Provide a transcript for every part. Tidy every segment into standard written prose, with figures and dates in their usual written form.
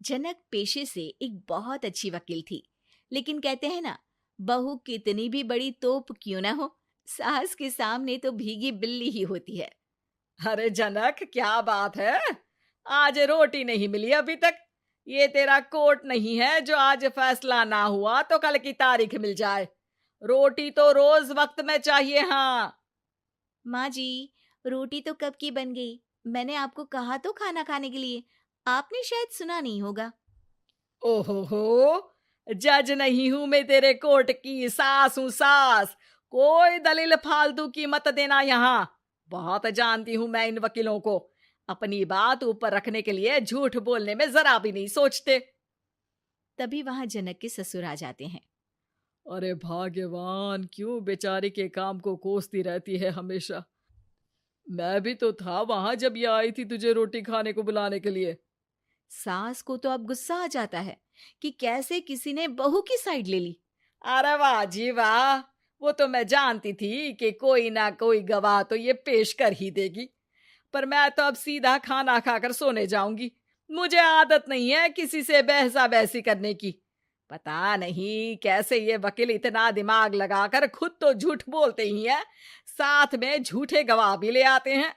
जनक पेशे से एक बहुत अच्छी वकील थी, लेकिन कहते हैं ना, बहू कितनी भी बड़ी तोप क्यों ना हो, सास के सामने तो भीगी बिल्ली ही होती है। अरे जनक, क्या बात है। आज रोटी नहीं मिली अभी तक। ये तेरा कोर्ट नहीं है जो आज फैसला ना हुआ तो कल की तारीख मिल जाए। रोटी तो रोज वक्त में चाहिए। हाँ। माँ जी, रोटी तो कब की बन गई। मैंने आपको कहा तो खाना खाने के लिए, आपने शायद सुना नहीं होगा। ओहो हो, जज नहीं हूं मैं तेरे कोर्ट की, सास हूं सास। कोई दलील फालतू की मत देना यहाँ। बहुत जानती हूं मैं इन वकीलों को। अपनी बात ऊपर रखने के लिए झूठ बोलने में जरा भी नहीं सोचते। तभी वहां जनक के ससुर आ जाते हैं। अरे भाग्यवान, क्यों बेचारी के काम को कोसती रहती है हमेशा। मैं भी तो था वहां जब ये आई थी तुझे रोटी खाने को बुलाने के लिए। सास को तो अब गुस्सा आ जाता है कि कैसे किसी ने बहू की साइड ले ली। अरे वाह जी वाह। वो तो मैं जानती थी कि कोई ना कोई गवाह तो ये पेश कर ही देगी। पर मैं तो अब सीधा खाना खाकर सोने जाऊंगी। मुझे आदत नहीं है किसी से बहसा बहसी करने की। पता नहीं कैसे ये वकील इतना दिमाग लगाकर खुद तो झूठ बोलते ही हैं, साथ में झूठे गवाह भी ले आते हैं।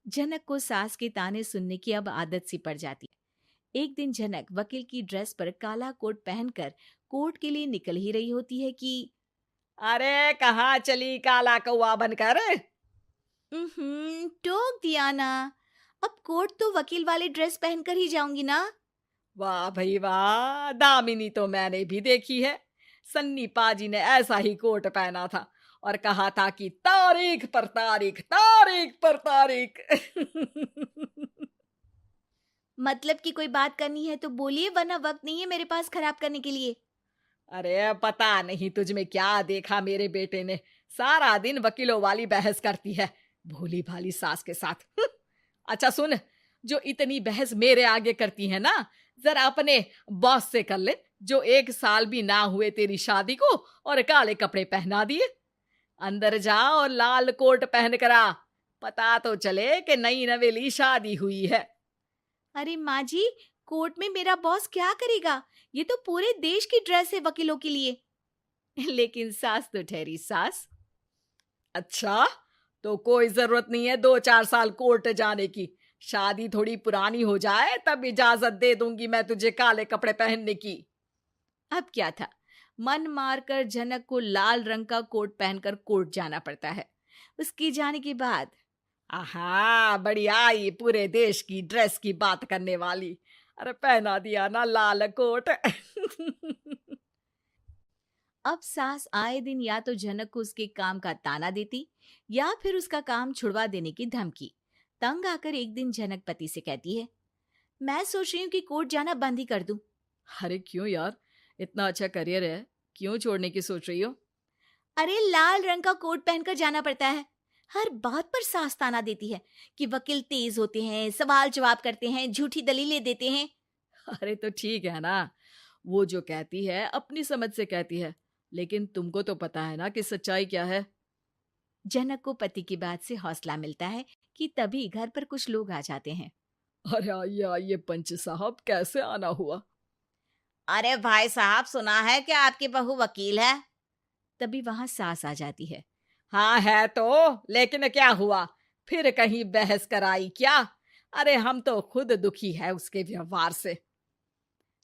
जनक को सास के ताने सुनने की अब आदत सी पड़ जाती है। एक दिन जनक वकील की ड्रेस पर काला कोट पहनकर कोर्ट के लिए निकल ही रही होती है कि अरे कहाँ चली काला कौवा बनकर। टोक दिया ना। अब कोर्ट तो वकील वाली ड्रेस पहनकर ही जाऊंगी ना। वाह भाई वाह, दामिनी तो मैंने भी देखी है। सन्नी पाजी ने ऐसा ही कोट पहना था और कहा था कि तारीख पर तारीख, तारीख पर तारीख। मतलब कि कोई बात करनी है तो बोलिए, वरना वक्त नहीं है मेरे पास खराब करने के लिए। अरे पता नहीं तुझ में क्या देखा मेरे बेटे ने। सारा दिन वकीलों वाली बहस करती है, भोली भाली सास के साथ। अच्छा सुन, जो इतनी बहस मेरे आगे करती है ना, जरा अपने बॉस से कर ले, जो 1 साल भी ना हुए तेरी शादी को और काले कपड़े पहना दिए। अंदर जा और लाल कोट पहन कर आ, पता तो चले कि नई नवेली शादी हुई है। अरे माँ जी, कोर्ट में मेरा बॉस क्या करेगा? ये तो पूरे देश की ड्रेस है वकीलों के लिए। लेकिन सास तो ठहरी सास। अच्छा, तो कोई जरूरत नहीं है 2-4 साल कोर्ट जाने की। शादी थोड़ी पुरानी हो जाए तब इजाजत दे दूंगी मैं तुझे काले कपड़े पहनने की। अब क्या था, मन मारकर जनक को लाल रंग का कोट पहनकर कोर्ट जाना पड़ता है। उसके जाने के बाद आहा, बड़ी आई पूरे देश की ड्रेस की बात करने वाली। अरे पहना दिया ना लाल कोट। अब सास आए दिन या तो जनक को उसके काम का ताना देती, या फिर उसका काम छुड़वा देने की धमकी। तंग आकर एक दिन जनक पति से कहती है, मैं सोच रही हूँ कि कोर्ट जाना बंद ही कर दूं। अरे क्यों यार, इतना अच्छा करियर है, क्यों छोड़ने की सोच रही हो? अरे लाल रंग का कोट पहनकर जाना पड़ता है। हर बात पर सास ताना देती है कि वकील तेज होते हैं, सवाल जवाब करते हैं, झूठी दलीलें देते हैं। अरे तो ठीक है ना, वो जो कहती है अपनी समझ से कहती है, लेकिन तुमको तो पता है ना कि सच्चाई क्या है। जनक को पति की बात से हौसला मिलता है कि तभी घर पर कुछ लोग आ जाते हैं। अरे आइए आइए पंच साहब, कैसे आना हुआ? अरे भाई साहब, सुना है कि आपकी बहू वकील है। तभी वहां सास आ जाती है। हाँ है तो, लेकिन क्या हुआ? फिर कहीं बहस कराई क्या? अरे हम तो खुद दुखी है उसके व्यवहार से।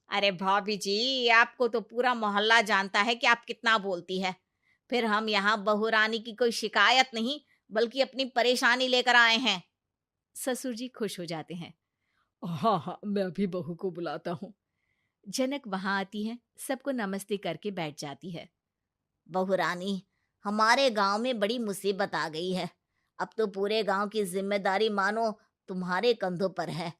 अरे भाभी जी, आपको तो पूरा मोहल्ला जानता है कि आप कितना बोलती है। फिर हम यहाँ बहू रानी की कोई शिकायत नहीं, बल्कि अपनी परेशानी लेकर आए हैं। ससुर जी खुश हो जाते हैं। हाँ हाँ, मैं भी बहू को बुलाता हूँ। जनक वहां आती है, सबको नमस्ते करके बैठ जाती है। बहू रानी, हमारे गांव में बड़ी मुसीबत आ गई है। अब तो पूरे गांव की जिम्मेदारी मानो तुम्हारे कंधों पर है।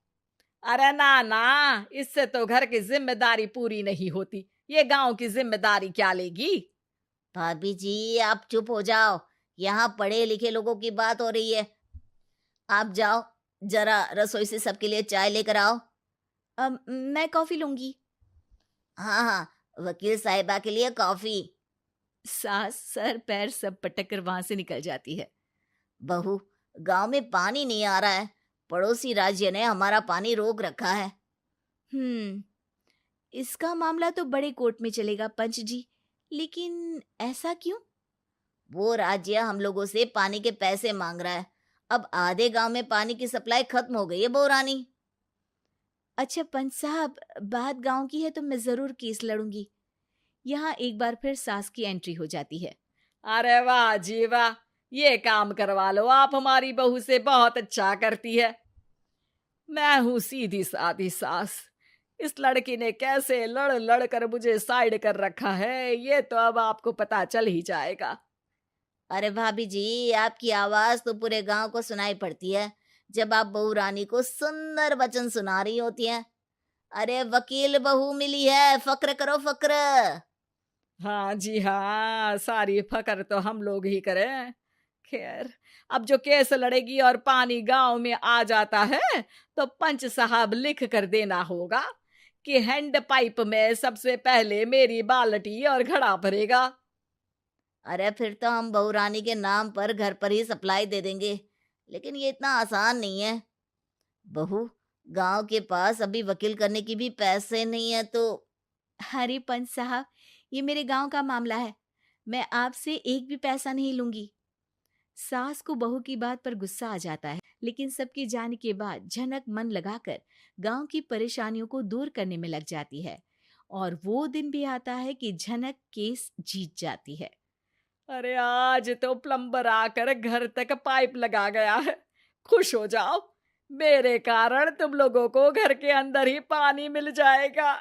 अरे ना ना, इससे तो घर की जिम्मेदारी पूरी नहीं होती। ये गांव की जिम्मेदारी क्या लेगी? भाभी जी, आप चुप हो जाओ। यहाँ पढ़े लिखे लोगों की बात हो रही है। आप जाओ, जरा रसोई से सबके लिए चाय लेकर आओ। मैं कॉफी लूंगी। हाँ हाँ, वकील साहिबा के लिए कॉफी। सास सर पैर सब पटक कर वहां से निकल जाती है। बहू, गांव में पानी नहीं आ रहा है। पड़ोसी राज्य ने हमारा पानी रोक रखा है। हम्म, इसका मामला तो बड़े कोर्ट में चलेगा पंच जी, लेकिन ऐसा क्यों? वो राज्य हम लोगों से पानी के पैसे मांग रहा है। अब आधे गांव में पानी की सप्लाई खत्म हो गई है बहुरानी। अच्छा पंच साहब, बात गांव की है तो मैं जरूर केस लड़ूंगी। यहाँ एक बार फिर सास की एंट्री हो जाती है। अरे वाह जी वाह, ये काम करवा लो, आप हमारी बहू से बहुत अच्छा करती है। मैं हूं सीधी सादी सास। इस लड़की ने कैसे लड़ लड़ कर मुझे साइड कर रखा है, ये तो अब आपको पता चल ही जाएगा। अरे भाभी जी, आपकी आवाज तो पूरे गांव को सुनाई पड़ती है जब आप बहू रानी को सुंदर वचन सुना रही होती हैं। अरे वकील बहू मिली है, फक्र करो फक्र। हाँ जी हाँ, सारी फकर तो हम लोग ही करें। खैर, अब जो केस लड़ेगी और पानी गांव में आ जाता है, तो पंच साहब लिख कर देना होगा कि हैंड पाइप में सबसे पहले मेरी बाल्टी और घड़ा भरेगा। अरे फिर तो हम बहू रानी के नाम पर घर पर ही सप्लाई दे देंगे, लेकिन ये इतना आसान नहीं है। बहू, गांव के पास अभी वकील करने की भी पैसे नहीं है तो। अरे पंच साहब, ये मेरे गांव का मामला है, मैं आपसे एक भी पैसा नहीं लूंगी। सास को बहू की बात पर गुस्सा आ जाता है, लेकिन सबके जाने के बाद झनक मन लगाकर गांव की परेशानियों को दूर करने में लग जाती है। और वो दिन भी आता है कि झनक केस जीत जाती है। अरे आज तो प्लम्बर आकर घर तक पाइप लगा गया है। खुश हो जाओ, मेरे कारण तुम लोगों को घर के अंदर ही पानी मिल जाएगा।